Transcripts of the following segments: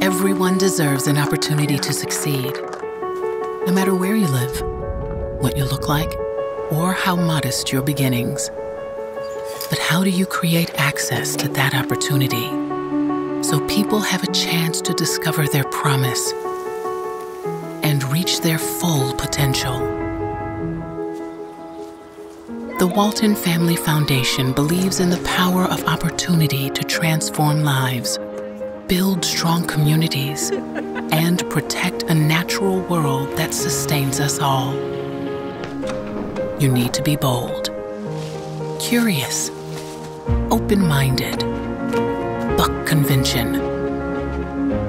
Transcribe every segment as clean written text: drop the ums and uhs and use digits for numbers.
Everyone deserves an opportunity to succeed, no matter where you live, what you look like, or how modest your beginnings. But how do you create access to that opportunity so people have a chance to discover their promise and reach their full potential? The Walton Family Foundation believes in the power of opportunity to transform lives, build strong communities, and protect a natural world that sustains us all. You need to be bold, curious, open-minded, buck convention,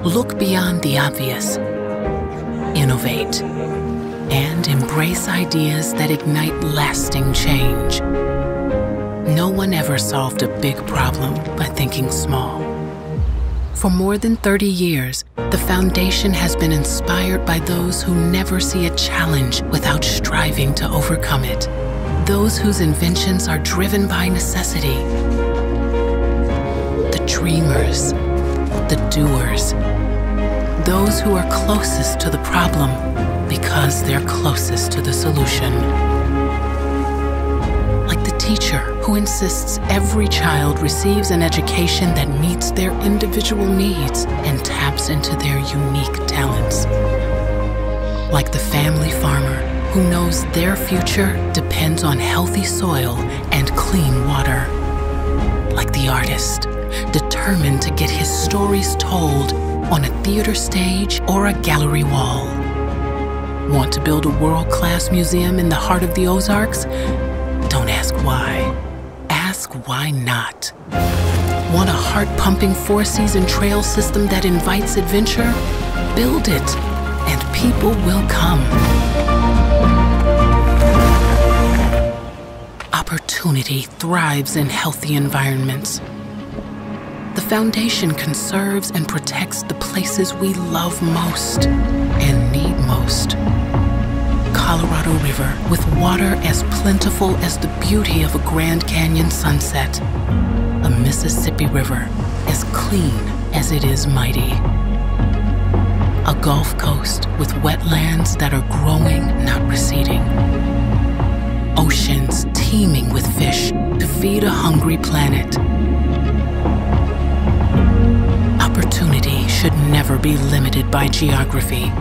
look beyond the obvious, innovate, and embrace ideas that ignite lasting change. No one ever solved a big problem by thinking small. For more than 30 years, the Foundation has been inspired by those who never see a challenge without striving to overcome it. Those whose inventions are driven by necessity. The dreamers, the doers. Those who are closest to the problem because they're closest to the solution. Like the teacher who insists every child receives an education that meets their individual needs and taps into their unique talents. Like the family farmer who knows their future depends on healthy soil and clean water. Like the artist, determined to get his stories told on a theater stage or a gallery wall. Want to build a world-class museum in the heart of the Ozarks? Don't ask why. Ask why not. Want a heart-pumping four-season trail system that invites adventure? Build it, and people will come. Opportunity thrives in healthy environments. The Foundation conserves and protects the places we love most and need most. Colorado River, with water as plentiful as the beauty of a Grand Canyon sunset. A Mississippi River, as clean as it is mighty. A Gulf Coast with wetlands that are growing, not receding. Oceans teeming with fish to feed a hungry planet. Opportunity should never be limited by geography.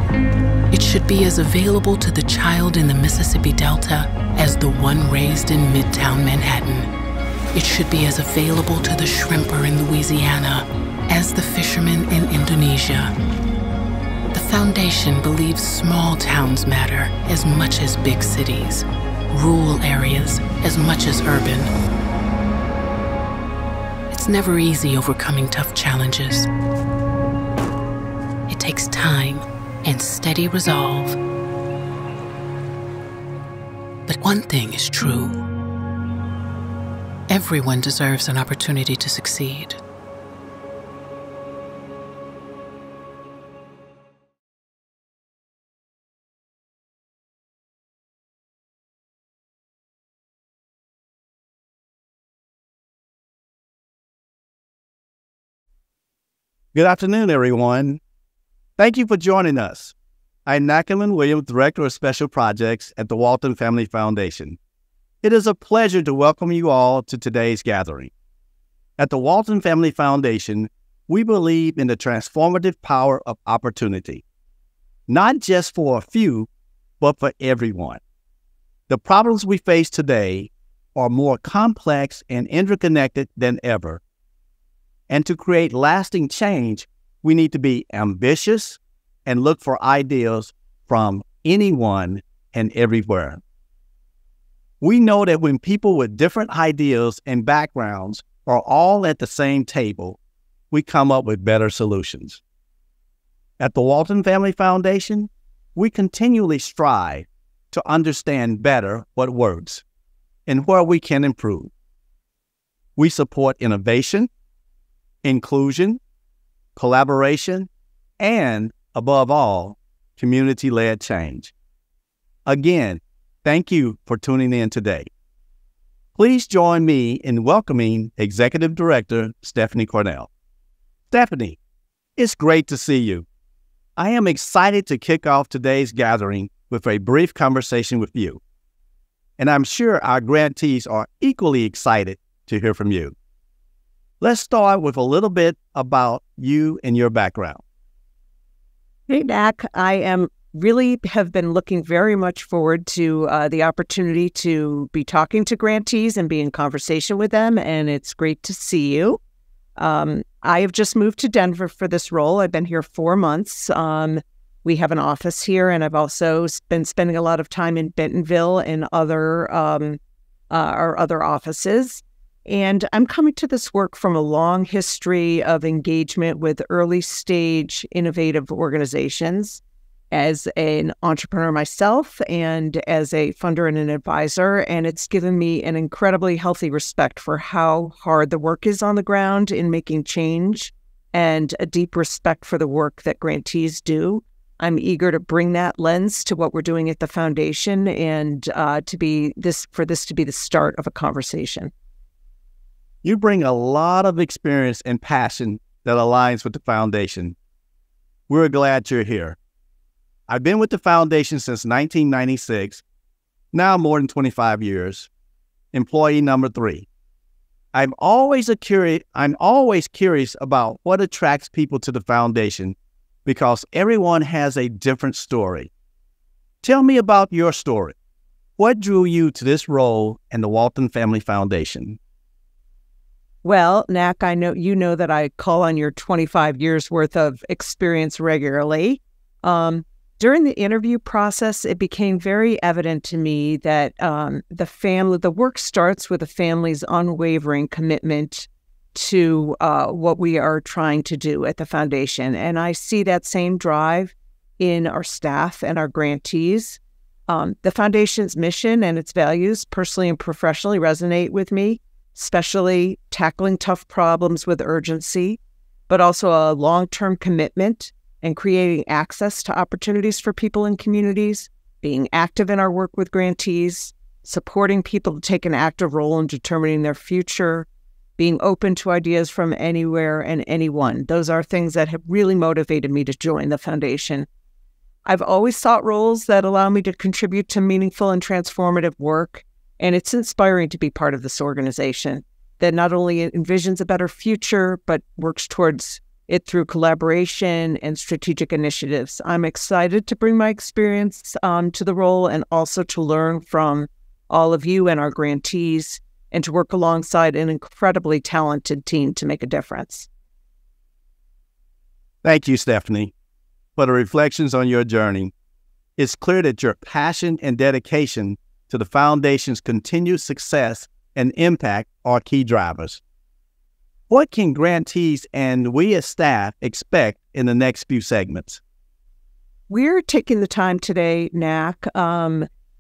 It should be as available to the child in the Mississippi Delta as the one raised in Midtown Manhattan. It should be as available to the shrimper in Louisiana as the fisherman in Indonesia. The Foundation believes small towns matter as much as big cities, rural areas as much as urban. It's never easy overcoming tough challenges. It takes time and steady resolve. But one thing is true. Everyone deserves an opportunity to succeed. Good afternoon, everyone. Thank you for joining us. I'm Nackerman Williams, Director of Special Projects at the Walton Family Foundation. It is a pleasure to welcome you all to today's gathering. At the Walton Family Foundation, we believe in the transformative power of opportunity, not just for a few, but for everyone. The problems we face today are more complex and interconnected than ever. And to create lasting change, we need to be ambitious and look for ideas from anyone and everywhere. We know that when people with different ideas and backgrounds are all at the same table, we come up with better solutions. At the Walton Family Foundation, we continually strive to understand better what works and where we can improve. We support innovation, inclusion, collaboration, and, above all, community-led change. Again, thank you for tuning in today. Please join me in welcoming Executive Director Stephanie Cornell. Stephanie. It's great to see you. I am excited to kick off today's gathering with a brief conversation with you. And I'm sure our grantees are equally excited to hear from you. Let's start with a little bit about you and your background. Hey, Dak. I have been looking very much forward to the opportunity to be talking to grantees and be in conversation with them, and it's great to see you. I have just moved to Denver for this role. I've been here 4 months. We have an office here, and I've also been spending a lot of time in Bentonville and our other offices. And I'm coming to this work from a long history of engagement with early-stage innovative organizations as an entrepreneur myself and as a funder and an advisor. And it's given me an incredibly healthy respect for how hard the work is on the ground in making change and a deep respect for the work that grantees do. I'm eager to bring that lens to what we're doing at the foundation and for this to be the start of a conversation. You bring a lot of experience and passion that aligns with the foundation. We're glad you're here. I've been with the foundation since 1996, now more than 25 years, employee number 3. I'm always curious about what attracts people to the foundation because everyone has a different story. Tell me about your story. What drew you to this role in the Walton Family Foundation? Well, Knack, I know you know that I call on your 25 years worth of experience regularly. During the interview process, it became very evident to me that the work starts with a family's unwavering commitment to what we are trying to do at the foundation. And I see that same drive in our staff and our grantees. The foundation's mission and its values personally and professionally resonate with me, especially tackling tough problems with urgency, but also a long-term commitment and creating access to opportunities for people in communities, being active in our work with grantees, supporting people to take an active role in determining their future, being open to ideas from anywhere and anyone. Those are things that have really motivated me to join the foundation. I've always sought roles that allow me to contribute to meaningful and transformative work, and it's inspiring to be part of this organization that not only envisions a better future, but works towards it through collaboration and strategic initiatives. I'm excited to bring my experience to the role and also to learn from all of you and our grantees and to work alongside an incredibly talented team to make a difference. Thank you, Stephanie, for the reflections on your journey. It's clear that your passion and dedication to the foundation's continued success and impact are key drivers. What can grantees and we as staff expect in the next few segments? We're taking the time today, Knack,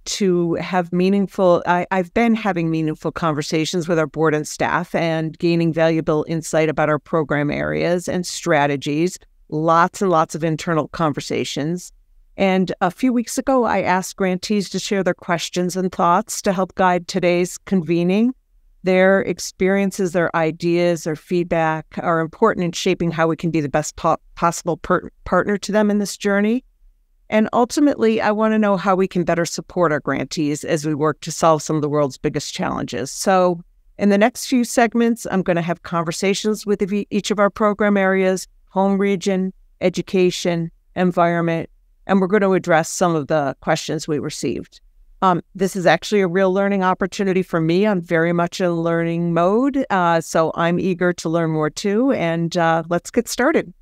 to have I've been having meaningful conversations with our board and staff and gaining valuable insight about our program areas and strategies, lots and lots of internal conversations. And a few weeks ago, I asked grantees to share their questions and thoughts to help guide today's convening. Their experiences, their ideas, their feedback are important in shaping how we can be the best possible partner to them in this journey. And ultimately, I want to know how we can better support our grantees as we work to solve some of the world's biggest challenges. So in the next few segments, I'm going to have conversations with each of our program areas, home region, education, environment, and we're going to address some of the questions we received. This is actually a real learning opportunity for me. I'm very much in learning mode, so I'm eager to learn more too, and let's get started.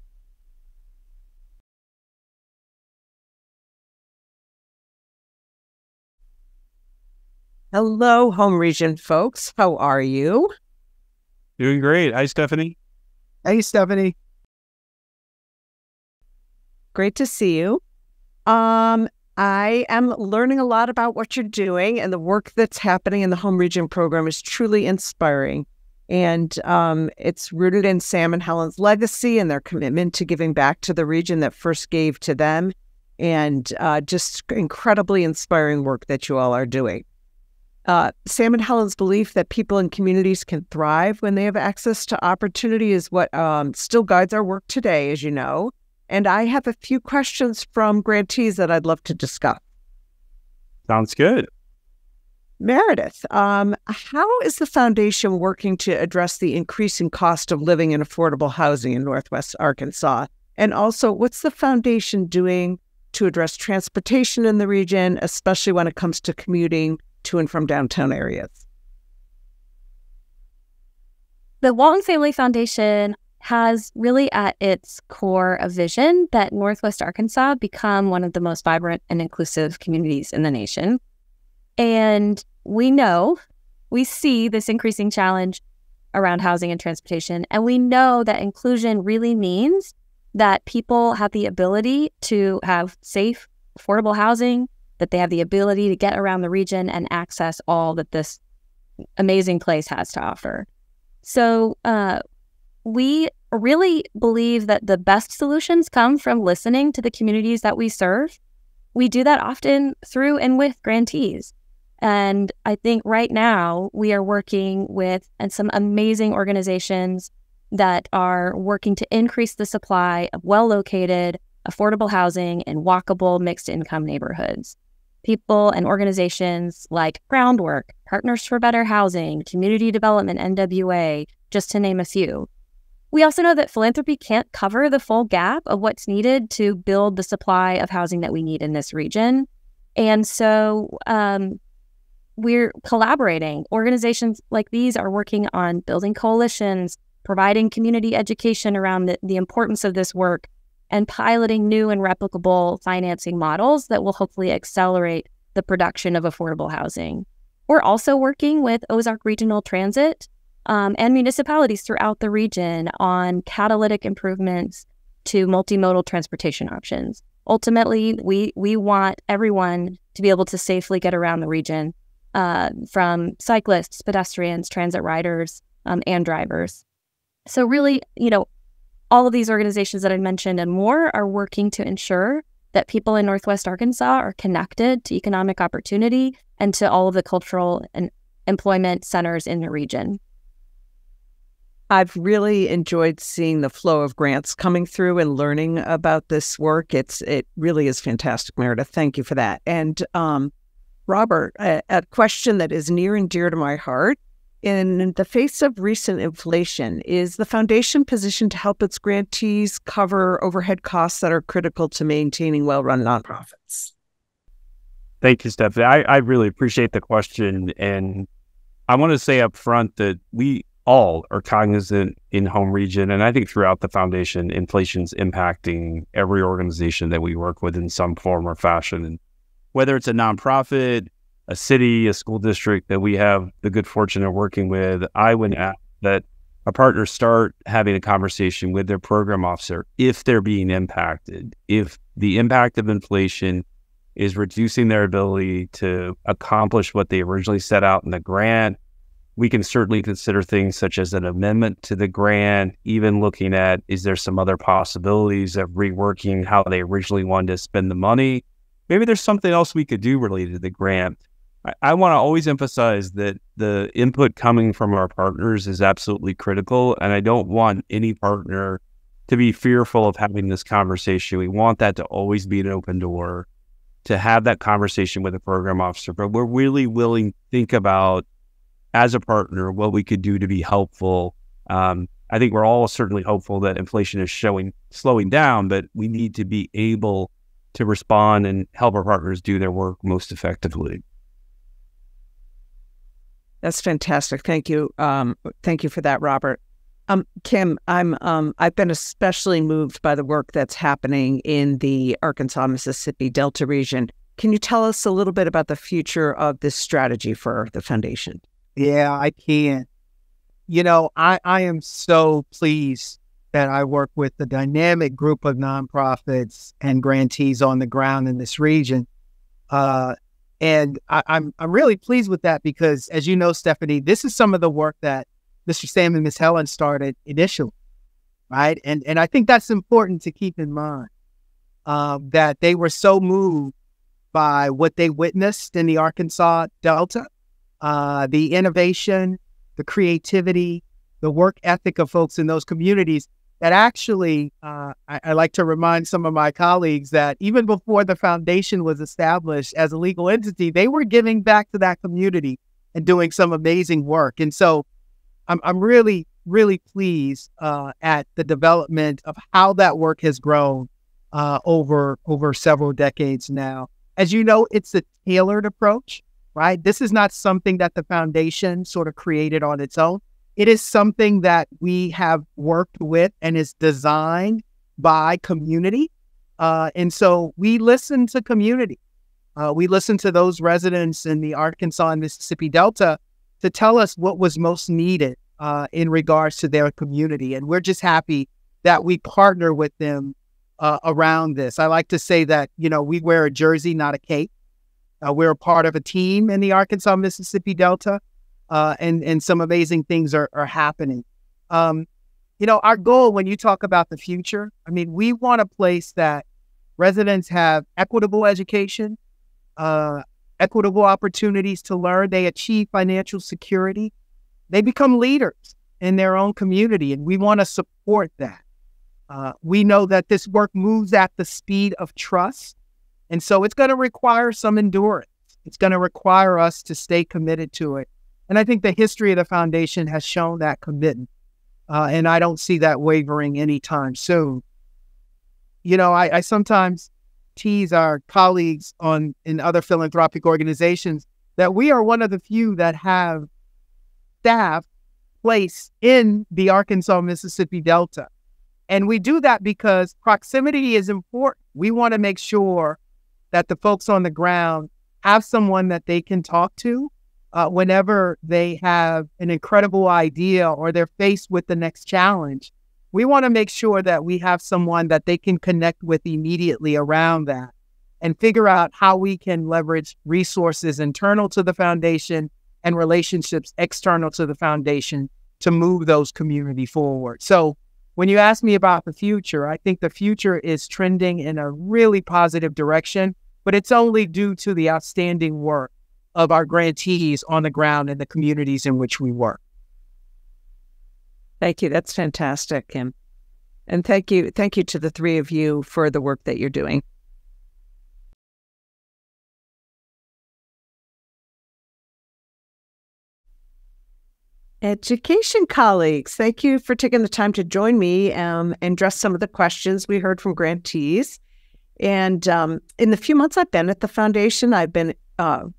Hello, home region folks. How are you? Doing great. Hi, Stephanie. Hey, Stephanie. Great to see you. I am learning a lot about what you're doing, and the work that's happening in the home region program is truly inspiring. And it's rooted in Sam and Helen's legacy and their commitment to giving back to the region that first gave to them, and just incredibly inspiring work that you all are doing. Sam and Helen's belief that people in communities can thrive when they have access to opportunity is what still guides our work today, as you know. And I have a few questions from grantees that I'd love to discuss. Sounds good. Meredith, how is the foundation working to address the increasing cost of living in affordable housing in Northwest Arkansas? And also, what's the foundation doing to address transportation in the region, especially when it comes to commuting to and from downtown areas? The Walton Family Foundation has really at its core a vision that Northwest Arkansas become one of the most vibrant and inclusive communities in the nation. And we see this increasing challenge around housing and transportation. And we know that inclusion really means that people have the ability to have safe, affordable housing, that they have the ability to get around the region and access all that this amazing place has to offer. So we really believe that the best solutions come from listening to the communities that we serve. We do that often through and with grantees. And I think right now we are working with some amazing organizations that are working to increase the supply of well-located, affordable housing in walkable, mixed-income neighborhoods. People and organizations like Groundwork, Partners for Better Housing, Community Development NWA, just to name a few. We also know that philanthropy can't cover the full gap of what's needed to build the supply of housing that we need in this region. And so we're collaborating. Organizations like these are working on building coalitions, providing community education around the importance of this work, and piloting new and replicable financing models that will hopefully accelerate the production of affordable housing. We're also working with Ozark Regional Transit and municipalities throughout the region on catalytic improvements to multimodal transportation options. Ultimately, we want everyone to be able to safely get around the region, from cyclists, pedestrians, transit riders, and drivers. So really, all of these organizations that I mentioned and more are working to ensure that people in Northwest Arkansas are connected to economic opportunity and to all of the cultural and employment centers in the region. I've really enjoyed seeing the flow of grants coming through and learning about this work. It really is fantastic, Meredith. Thank you for that. And Robert, a question that is near and dear to my heart. In the face of recent inflation, is the foundation positioned to help its grantees cover overhead costs that are critical to maintaining well-run nonprofits? Thank you, Stephanie. I really appreciate the question. And I want to say up front that we all are cognizant in home region, and I think throughout the foundation, inflation's impacting every organization that we work with in some form or fashion. And whether it's a nonprofit, a city, a school district that we have the good fortune of working with, I would ask that our partners start having a conversation with their program officer if they're being impacted. If the impact of inflation is reducing their ability to accomplish what they originally set out in the grant, we can certainly consider things such as an amendment to the grant, even looking at, is there some other possibilities of reworking how they originally wanted to spend the money? Maybe there's something else we could do related to the grant. I want to always emphasize that the input coming from our partners is absolutely critical, and I don't want any partner to be fearful of having this conversation. We want that to always be an open door, to have that conversation with a program officer, but we're really willing to think about, as a partner, what we could do to be helpful. I think we're all certainly hopeful that inflation is slowing down, but we need to be able to respond and help our partners do their work most effectively. That's fantastic. Thank you. Thank you for that, Robert. Kim, I've been especially moved by the work that's happening in the Arkansas-Mississippi Delta region. Can you tell us a little bit about the future of this strategy for the foundation? Yeah, I can. I am so pleased that I work with the dynamic group of nonprofits and grantees on the ground in this region. And I'm really pleased with that because, as you know, Stephanie, this is some of the work that Mr. Sam and Ms. Helen started initially, right? And I think that's important to keep in mind, that they were so moved by what they witnessed in the Arkansas Delta the innovation, the creativity, the work ethic of folks in those communities that actually, I like to remind some of my colleagues that even before the foundation was established as a legal entity, they were giving back to that community and doing some amazing work. And so I'm really, really pleased at the development of how that work has grown over several decades now. As you know, it's a tailored approach, right? This is not something that the foundation sort of created on its own. It is something that we have worked with and is designed by community. And so we listen to community. We listen to those residents in the Arkansas and Mississippi Delta to tell us what was most needed in regards to their community. And we're just happy that we partner with them around this. I like to say that, we wear a jersey, not a cape. We're a part of a team in the Arkansas, Mississippi Delta. And some amazing things are happening. Our goal when you talk about the future, we want a place that residents have equitable education, equitable opportunities to learn, they achieve financial security, they become leaders in their own community, and we want to support that. We know that this work moves at the speed of trust, and so it's going to require some endurance. It's going to require us to stay committed to it. And I think the history of the foundation has shown that commitment. And I don't see that wavering anytime soon. I sometimes tease our colleagues in other philanthropic organizations that we are one of the few that have staff placed in the Arkansas, Mississippi Delta. And we do that because proximity is important. We want to make sure that the folks on the ground have someone that they can talk to whenever they have an incredible idea or they're faced with the next challenge. We want to make sure that we have someone that they can connect with immediately around that and figure out how we can leverage resources internal to the foundation and relationships external to the foundation to move those community forward. So when you ask me about the future, I think the future is trending in a really positive direction, but it's only due to the outstanding work of our grantees on the ground in the communities in which we work. Thank you. That's fantastic, Kim. And thank you to the three of you for the work that you're doing. Education colleagues, thank you for taking the time to join me and address some of the questions we heard from grantees. And in the few months I've been at the foundation, I've been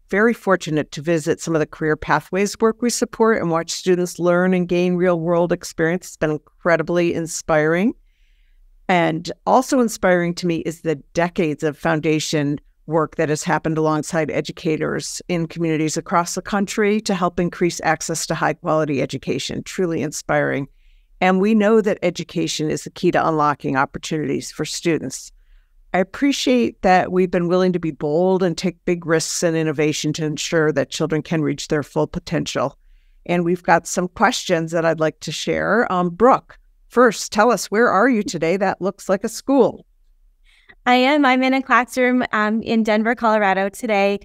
very fortunate to visit some of the career pathways work we support and watch students learn and gain real-world experience. It's been incredibly inspiring. And also inspiring to me is the decades of foundation work that has happened alongside educators in communities across the country to help increase access to high-quality education. Truly inspiring. And we know that education is the key to unlocking opportunities for students. I appreciate that we've been willing to be bold and take big risks in innovation to ensure that children can reach their full potential. And we've got some questions that I'd like to share. Brooke, first, tell us, where are you today? That looks like a school. I'm in a classroom in Denver, Colorado today,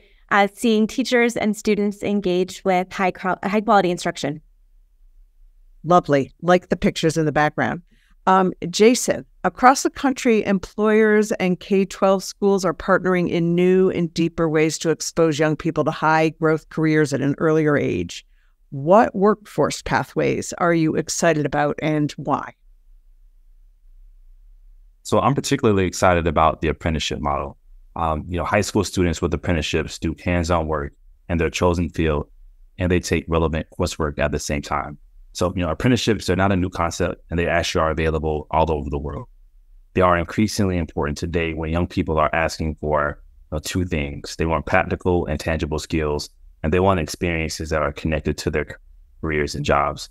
seeing teachers and students engage with high quality instruction. Lovely, like the pictures in the background. Jason, across the country, employers and K-12 schools are partnering in new and deeper ways to expose young people to high-growth careers at an earlier age. What workforce pathways are you excited about and why? So I'm particularly excited about the apprenticeship model. High school students with apprenticeships do hands-on work in their chosen field, and they take relevant coursework at the same time. So, apprenticeships are not a new concept, and they actually are available all over the world. They are increasingly important today when young people are asking for two things. They want practical and tangible skills, and they want experiences that are connected to their careers and jobs.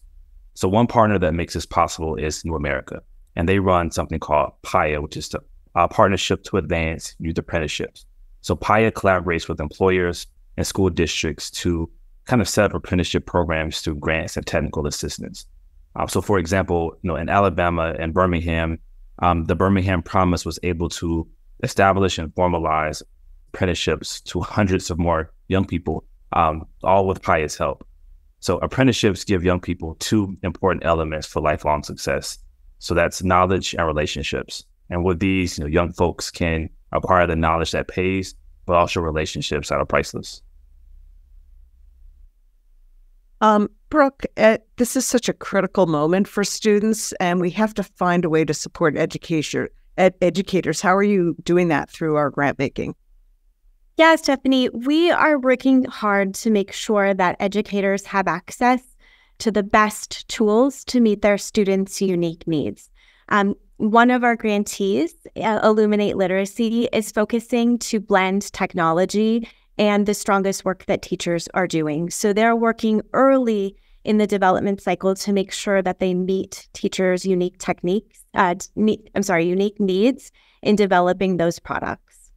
So one partner that makes this possible is New America, and they run something called PIA, which is a partnership to advance youth apprenticeships. So PIA collaborates with employers and school districts to kind of set up apprenticeship programs through grants and technical assistance. So for example, in Alabama and Birmingham, the Birmingham Promise was able to establish and formalize apprenticeships to hundreds of more young people all with pious help. So apprenticeships give young people two important elements for lifelong success. So that's knowledge and relationships. And with these, young folks can acquire the knowledge that pays, but also relationships that are priceless. Brooke, this is such a critical moment for students, and we have to find a way to support educators. How are you doing that through our grant making? Yeah, Stephanie, we are working hard to make sure that educators have access to the best tools to meet their students' unique needs. One of our grantees, Illuminate Literacy, is focusing to blend technology and the strongest work that teachers are doing. So they're working early in the development cycle to make sure that they meet teachers' unique unique needs in developing those products.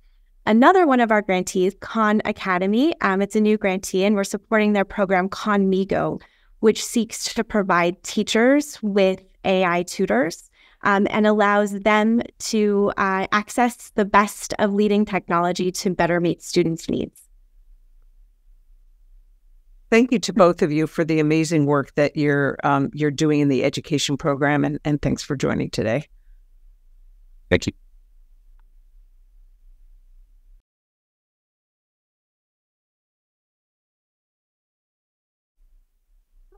Another one of our grantees, Khan Academy, it's a new grantee, and we're supporting their program Khanmigo, which seeks to provide teachers with AI tutors and allows them to access the best of leading technology to better meet students' needs. Thank you to both of you for the amazing work that you're doing in the education program, and thanks for joining today. Thank you.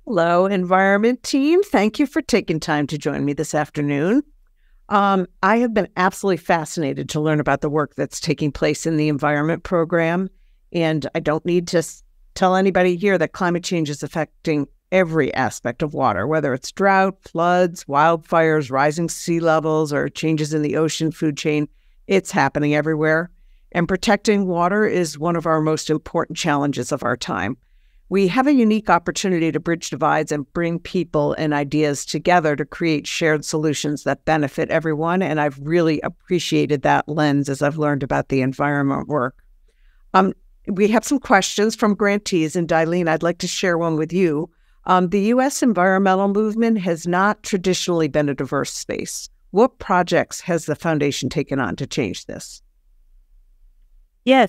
Hello, environment team. Thank you for taking time to join me this afternoon. I have been absolutely fascinated to learn about the work that's taking place in the environment program, and I don't need to tell anybody here that climate change is affecting every aspect of water, whether it's drought, floods, wildfires, rising sea levels, or changes in the ocean food chain. It's happening everywhere. And protecting water is one of our most important challenges of our time. We have a unique opportunity to bridge divides and bring people and ideas together to create shared solutions that benefit everyone. And I've really appreciated that lens as I've learned about the environment work. We have some questions from grantees, and Dailene, I'd like to share one with you. The U.S. environmental movement has not traditionally been a diverse space. What projects has the foundation taken on to change this? Yes,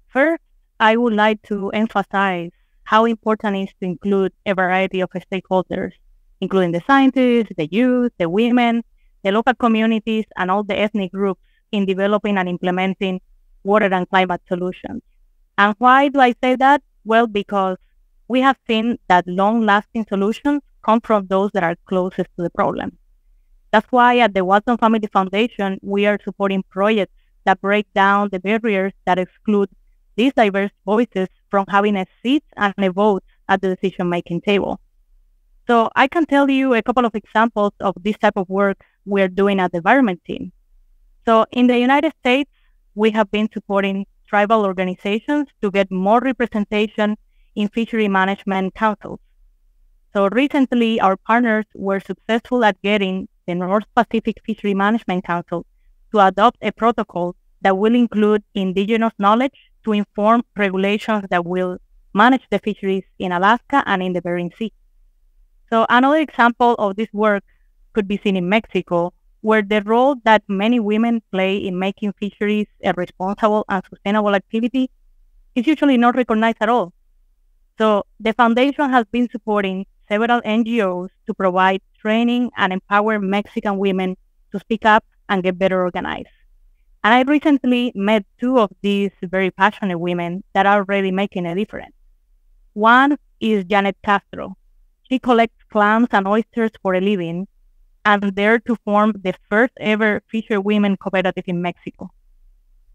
first, I would like to emphasize how important it is to include a variety of stakeholders, including the scientists, the youth, the women, the local communities, and all the ethnic groups in developing and implementing water and climate solutions. And why do I say that? Well, because we have seen that long-lasting solutions come from those that are closest to the problem. That's why at the Walton Family Foundation, we are supporting projects that break down the barriers that exclude these diverse voices from having a seat and a vote at the decision-making table. So I can tell you a couple of examples of this type of work we're doing at the environment team. So in the United States, we have been supporting tribal organizations to get more representation in fishery management councils. So recently, our partners were successful at getting the North Pacific Fishery Management Council to adopt a protocol that will include indigenous knowledge to inform regulations that will manage the fisheries in Alaska and in the Bering Sea. So another example of this work could be seen in Mexico, where the role that many women play in making fisheries a responsible and sustainable activity is usually not recognized at all. So the foundation has been supporting several NGOs to provide training and empower Mexican women to speak up and get better organized. And I recently met two of these very passionate women that are already making a difference. One is Janet Castro. She collects clams and oysters for a living, and there to form the first ever fisher women cooperative in Mexico.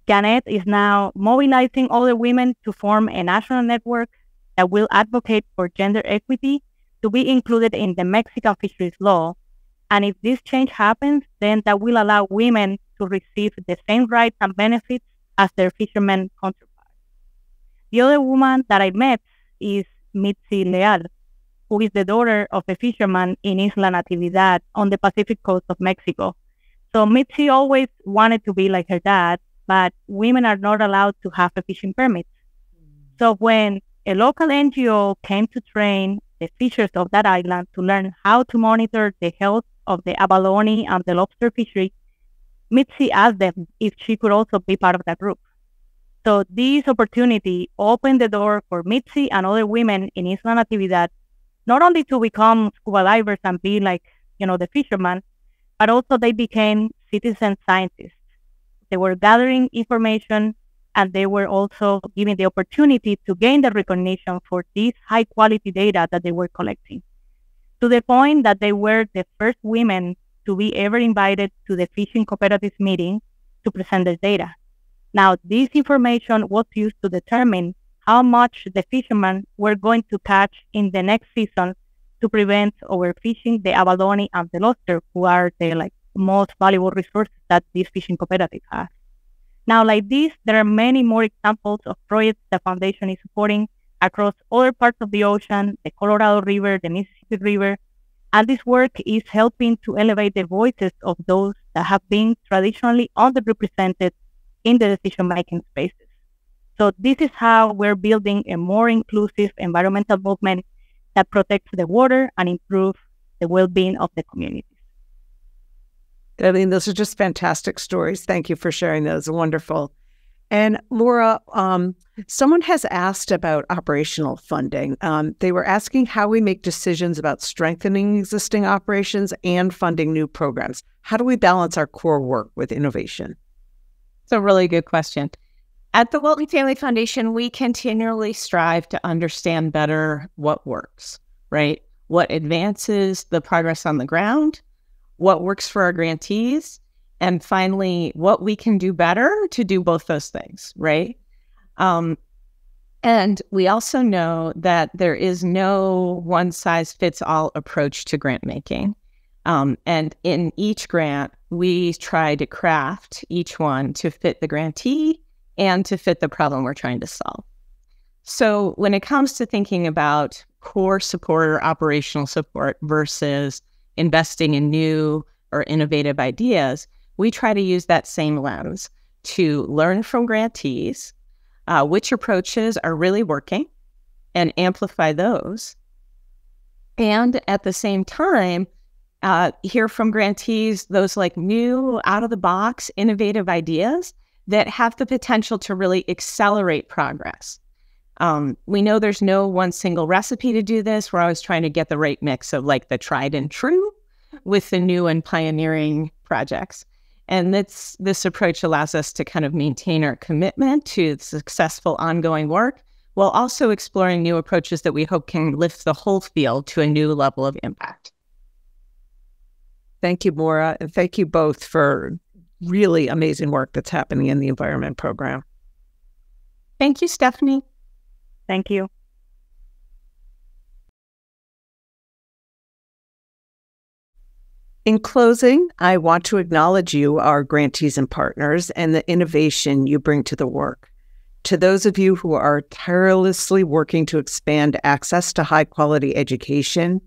Janet is now mobilizing other women to form a national network that will advocate for gender equity to be included in the Mexican fisheries law. And if this change happens, then that will allow women to receive the same rights and benefits as their fishermen counterparts. The other woman that I met is Mitzi Leal, who is the daughter of a fisherman in Isla Natividad on the Pacific coast of Mexico. So Mitzi always wanted to be like her dad, but women are not allowed to have a fishing permit. So when a local NGO came to train the fishers of that island to learn how to monitor the health of the abalone and the lobster fishery, Mitzi asked them if she could also be part of that group. So this opportunity opened the door for Mitzi and other women in Isla Natividad, not only to become scuba divers and be like, the fishermen, but also they became citizen scientists. They were gathering information, and they were also given the opportunity to gain the recognition for this high quality data that they were collecting, to the point that they were the first women to be ever invited to the fishing cooperatives meeting to present their data. Now, this information was used to determine how much the fishermen were going to catch in the next season to prevent overfishing the abalone and the lobster, who are the most valuable resources that this fishing cooperative has. Now, like this, there are many more examples of projects the foundation is supporting across other parts of the ocean, the Colorado River, the Mississippi River, and this work is helping to elevate the voices of those that have been traditionally underrepresented in the decision-making spaces. So this is how we're building a more inclusive environmental movement that protects the water and improves the well-being of the communities. I mean, those are just fantastic stories. Thank you for sharing those. Wonderful. And Laura, someone has asked about operational funding. They were asking how we make decisions about strengthening existing operations and funding new programs. How do we balance our core work with innovation? It's a really good question. At the Walton Family Foundation, we continually strive to understand better what works, right? What advances the progress on the ground, what works for our grantees, and finally, what we can do better to do both those things, right? And we also know that there is no one-size-fits-all approach to grant making. And in each grant, we try to craft each one to fit the grantee and to fit the problem we're trying to solve. So when it comes to thinking about core support or operational support versus investing in new or innovative ideas, we try to use that same lens to learn from grantees, which approaches are really working, and amplify those. And at the same time, hear from grantees those new, out-of-the-box, innovative ideas that have the potential to really accelerate progress. We know there's no one single recipe to do this. We're always trying to get the right mix of the tried and true with the new and pioneering projects. And this approach allows us to kind of maintain our commitment to successful ongoing work while also exploring new approaches that we hope can lift the whole field to a new level of impact. Thank you, Maura, and thank you both for really amazing work that's happening in the environment program. Thank you, Stephanie. Thank you. In closing, I want to acknowledge you, our grantees and partners, and the innovation you bring to the work. To those of you who are tirelessly working to expand access to high-quality education,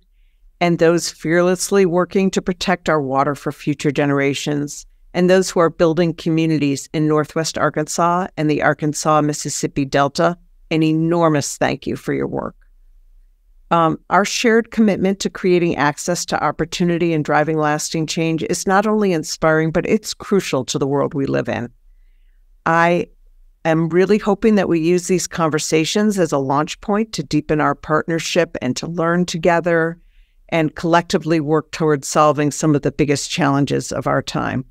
and those fearlessly working to protect our water for future generations, and those who are building communities in Northwest Arkansas and the Arkansas-Mississippi Delta, an enormous thank you for your work. Our shared commitment to creating access to opportunity and driving lasting change is not only inspiring, but it's crucial to the world we live in. I am really hoping that we use these conversations as a launch point to deepen our partnership and to learn together and collectively work towards solving some of the biggest challenges of our time.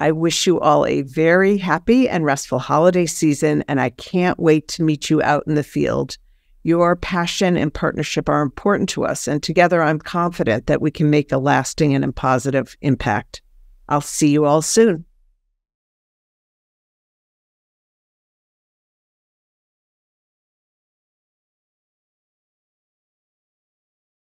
I wish you all a very happy and restful holiday season, and I can't wait to meet you out in the field. Your passion and partnership are important to us, and together I'm confident that we can make a lasting and a positive impact. I'll see you all soon.